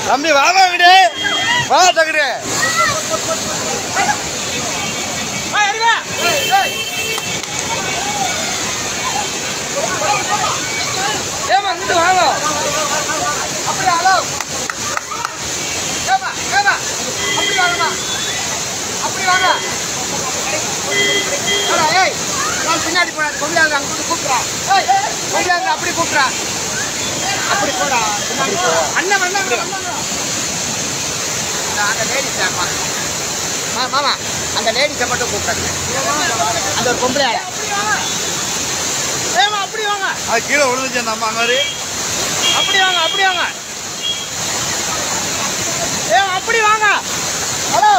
தம்பி வாங்க விடு வா தகுடு ஏமா இங்கிட்டு வாங்க அப்படி ஹலோ ஏமா ஏமா அப்படி வாங்கம்மா அப்படி வாங்க ஏய் நான் பின்னாடி போறேன் கொள்ளையாங்க அங்கிட்டு கூப்பிட்றான் ஏய் கொள்ளையாங்க அப்படி கூப்பிட்றான் அப்படி போடா அண்ணன் அண்ணன் அந்த லேடிஸ் மாமா அந்த லேடிஸை மட்டும் கூப்பிட்றாங்க அந்த ஒரு பொம்பளை ஏமா அப்படி வாங்க அது கீழே விழுந்துச்சு அந்த அம்மா மாதிரி அப்படி வாங்க அப்படி வாங்க ஏமா அப்படி வாங்க ஹலோ